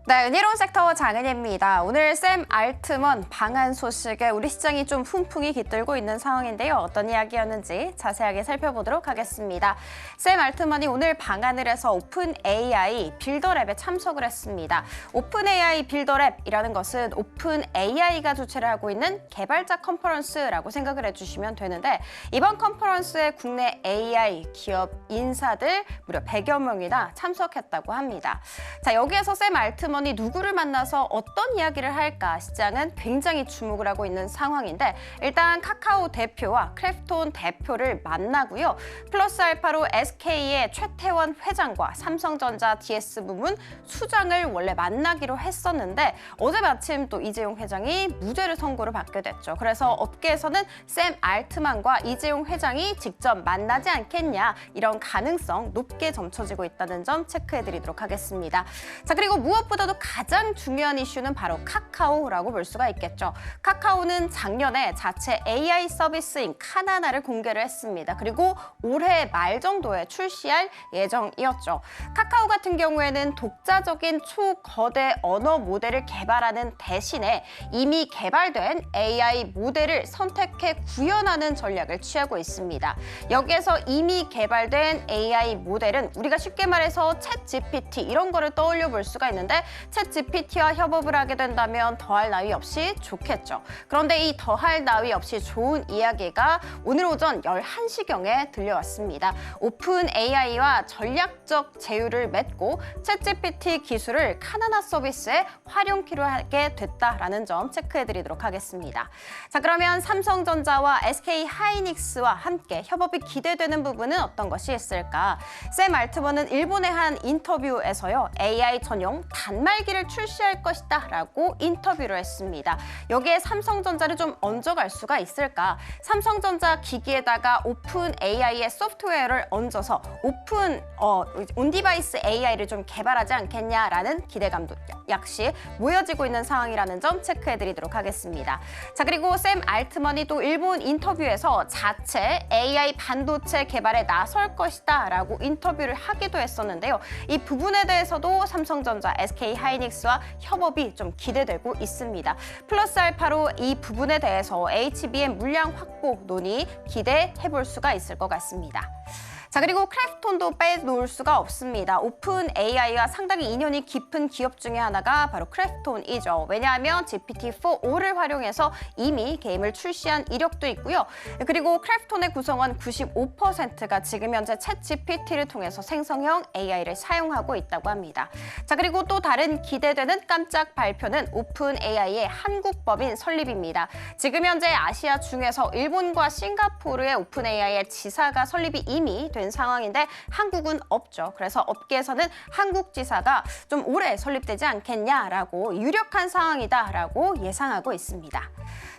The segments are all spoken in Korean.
네, 은희로운 섹터 장은혜입니다. 오늘 샘 알트먼 방한 소식에 우리 시장이 좀 훈풍이 깃들고 있는 상황인데요. 어떤 이야기였는지 자세하게 살펴보도록 하겠습니다. 샘 알트먼이 오늘 방한을 해서 오픈 AI 빌더랩에 참석을 했습니다. 오픈 AI 빌더랩이라는 것은 오픈 AI가 주최를 하고 있는 개발자 컨퍼런스라고 생각을 해주시면 되는데, 이번 컨퍼런스에 국내 AI 기업 인사들 무려 100여 명이나 참석했다고 합니다. 자, 여기에서 샘 알트먼 이 누구를 만나서 어떤 이야기를 할까 시장은 굉장히 주목을 하고 있는 상황인데, 일단 카카오 대표와 크래프톤 대표를 만나고요. 플러스 알파로 SK의 최태원 회장과 삼성전자 DS 부문 수장을 원래 만나기로 했었는데, 어제 마침 또 이재용 회장이 무죄를 선고를 받게 됐죠. 그래서 업계에서는 샘 알트만과 이재용 회장이 직접 만나지 않겠냐, 이런 가능성 높게 점쳐지고 있다는 점 체크해드리도록 하겠습니다. 자, 그리고 무엇보다도 가장 중요한 이슈는 바로 카카오라고 볼 수가 있겠죠. 카카오는 작년에 자체 AI 서비스인 카나나를 공개를 했습니다. 그리고 올해 말 정도에 출시할 예정이었죠. 카카오 같은 경우에는 독자적인 초거대 언어 모델을 개발하는 대신에 이미 개발된 AI 모델을 선택해 구현하는 전략을 취하고 있습니다. 여기에서 이미 개발된 AI 모델은 우리가 쉽게 말해서 챗GPT 이런 거를 떠올려 볼 수가 있는데, 챗GPT와 협업을 하게 된다면 더할 나위 없이 좋겠죠. 그런데 이 더할 나위 없이 좋은 이야기가 오늘 오전 11시경에 들려왔습니다. 오픈 AI와 전략적 제휴를 맺고 챗GPT 기술을 카나나 서비스에 활용키로 하게 됐다라는 점 체크해드리도록 하겠습니다. 자, 그러면 삼성전자와 SK 하이닉스와 함께 협업이 기대되는 부분은 어떤 것이 있을까? 샘 알트먼은 일본의 한 인터뷰에서요, AI 전용 단말기를 출시할 것이다 라고 인터뷰를 했습니다. 여기에 삼성전자를 좀 얹어갈 수가 있을까? 삼성전자 기기에다가 오픈 AI의 소프트웨어를 얹어서 오픈 온디바이스 AI를 좀 개발하지 않겠냐라는 기대감도 역시 모여지고 있는 상황이라는 점 체크해드리도록 하겠습니다. 자, 그리고 샘 알트먼이 또 일본 인터뷰에서 자체 AI 반도체 개발에 나설 것이다 라고 인터뷰를 하기도 했었는데요. 이 부분에 대해서도 삼성전자, SK 하이닉스와 협업이 좀 기대되고 있습니다. 플러스 알파로 이 부분에 대해서 HBM 물량 확보 논의 기대해 볼 수가 있을 것 같습니다. 자, 그리고 크래프톤도 빼놓을 수가 없습니다. 오픈 AI와 상당히 인연이 깊은 기업 중에 하나가 바로 크래프톤이죠. 왜냐하면 GPT-4O를 활용해서 이미 게임을 출시한 이력도 있고요. 그리고 크래프톤의 구성원 95%가 지금 현재 챗GPT를 통해서 생성형 AI를 사용하고 있다고 합니다. 자, 그리고 또 다른 기대되는 깜짝 발표는 오픈 AI의 한국 법인 설립입니다. 지금 현재 아시아 중에서 일본과 싱가포르의 오픈 AI의 지사가 설립이 이미 된 상황인데 한국은 없죠. 그래서 업계에서는 한국 지사가 좀 오래 설립되지 않겠냐라고 유력한 상황이다라고 예상하고 있습니다.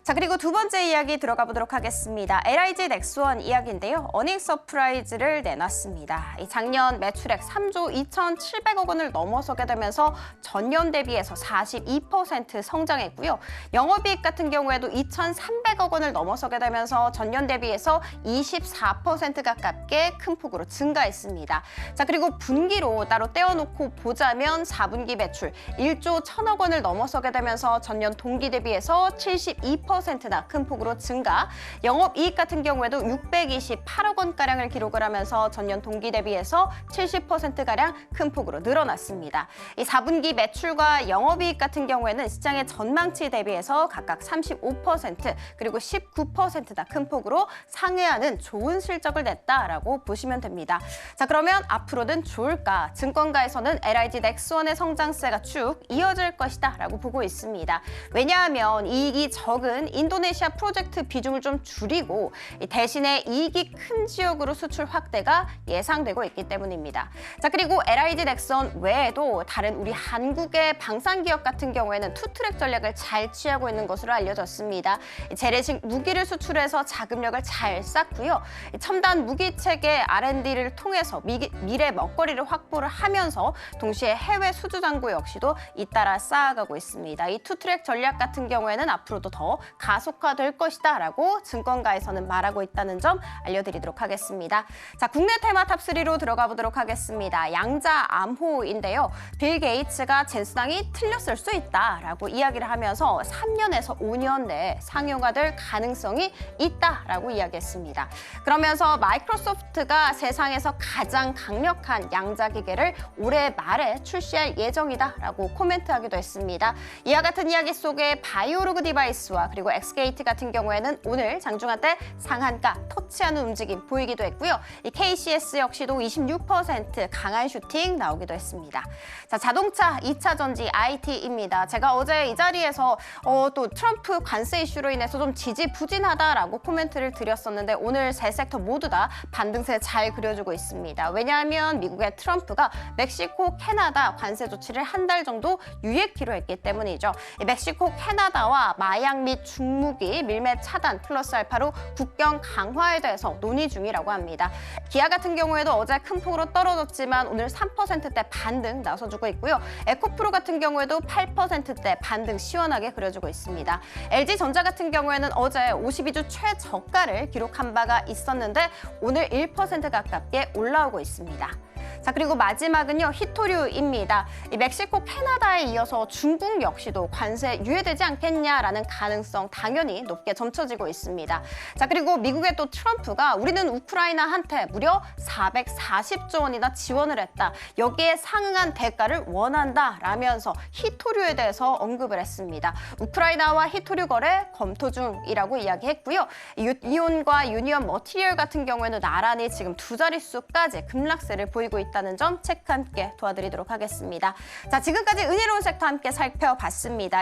자, 그리고 두 번째 이야기 들어가 보도록 하겠습니다. LIG 넥스원 이야기인데요. 어닝 서프라이즈를 내놨습니다. 작년 매출액 3조 2,700억 원을 넘어서게 되면서 전년 대비해서 42% 성장했고요. 영업이익 같은 경우에도 2,300억 원을 넘어서게 되면서 전년 대비해서 24% 가깝게 큰 폭으로 증가했습니다. 자, 그리고 분기로 따로 떼어놓고 보자면 4분기 매출 1조 1,000억 원을 넘어서게 되면서 전년 동기 대비해서 72%나 큰 폭으로 증가, 영업이익 같은 경우에도 628억 원가량을 기록을 하면서 전년 동기 대비해서 70%가량 큰 폭으로 늘어났습니다. 이 4분기 매출과 영업이익 같은 경우에는 시장의 전망치 대비해서 각각 35% 그리고 19%나 큰 폭으로 상회하는 좋은 실적을 냈다라고 보시면 됩니다. 자, 그러면 앞으로는 좋을까? 증권가에서는 LIG 넥스원의 성장세가 쭉 이어질 것이다 라고 보고 있습니다. 왜냐하면 이익이 적은 인도네시아 프로젝트 비중을 좀 줄이고 대신에 이익이 큰 지역으로 수출 확대가 예상되고 있기 때문입니다. 자, 그리고 LIG 넥스원 외에도 다른 우리 한국의 방산기업 같은 경우에는 투트랙 전략을 잘 취하고 있는 것으로 알려졌습니다. 재래식 무기를 수출해서 자금력을 잘 쌓고요. 첨단 무기 체계 R&D를 통해서 미래 먹거리를 확보를 하면서 동시에 해외 수주 잔고 역시도 잇따라 쌓아가고 있습니다. 이 투트랙 전략 같은 경우에는 앞으로도 더 더 가속화될 것이다라고 증권가에서는 말하고 있다는 점 알려드리도록 하겠습니다. 자, 국내 테마 탑3로 들어가 보도록 하겠습니다. 양자 암호인데요. 빌 게이츠가 젠슨왕이 틀렸을 수 있다라고 이야기를 하면서 3년에서 5년 내에 상용화 될 가능성이 있다라고 이야기했습니다. 그러면서 마이크로소프트가 세상에서 가장 강력한 양자 기계를 올해 말에 출시할 예정이다라고 코멘트하기도 했습니다. 이와 같은 이야기 속에 바이오로그 디바이스와 그리고 엑스게이트 같은 경우에는 오늘 장중한 때 상한가 터치하는 움직임 보이기도 했고요. 이 KCS 역시도 26% 강한 슈팅 나오기도 했습니다. 자, 자동차 2차 전지 IT입니다. 제가 어제 이 자리에서 또 트럼프 관세 이슈로 인해서 좀 지지부진하다라고 코멘트를 드렸었는데 오늘 세 섹터 모두 다 반등세 잘 그려주고 있습니다. 왜냐하면 미국의 트럼프가 멕시코, 캐나다 관세 조치를 한 달 정도 유예키로 했기 때문이죠. 이 멕시코, 캐나다와 마약 및 중무기 밀매 차단 플러스 알파로 국경 강화에 대해서 논의 중이라고 합니다. 기아 같은 경우에도 어제 큰 폭으로 떨어졌지만 오늘 3%대 반등 나서주고 있고요. 에코프로 같은 경우에도 8%대 반등 시원하게 그려주고 있습니다. LG전자 같은 경우에는 어제 52주 최저가를 기록한 바가 있었는데 오늘 1% 가깝게 올라오고 있습니다. 자, 그리고 마지막은요, 히토류입니다. 이 멕시코, 캐나다에 이어서 중국 역시도 관세 유예되지 않겠냐라는 가능성 당연히 높게 점쳐지고 있습니다. 자, 그리고 미국의 또 트럼프가 우리는 우크라이나한테 무려 440조 원이나 지원을 했다. 여기에 상응한 대가를 원한다라면서 히토류에 대해서 언급을 했습니다. 우크라이나와 히토류 거래 검토 중이라고 이야기했고요. 이온과 유니언 머티리얼 같은 경우에는 나란히 지금 두 자릿수까지 급락세를 보이고 있다는 점 체크 함께 도와드리도록 하겠습니다. 자, 지금까지 은혜로운 섹터 함께 살펴봤습니다.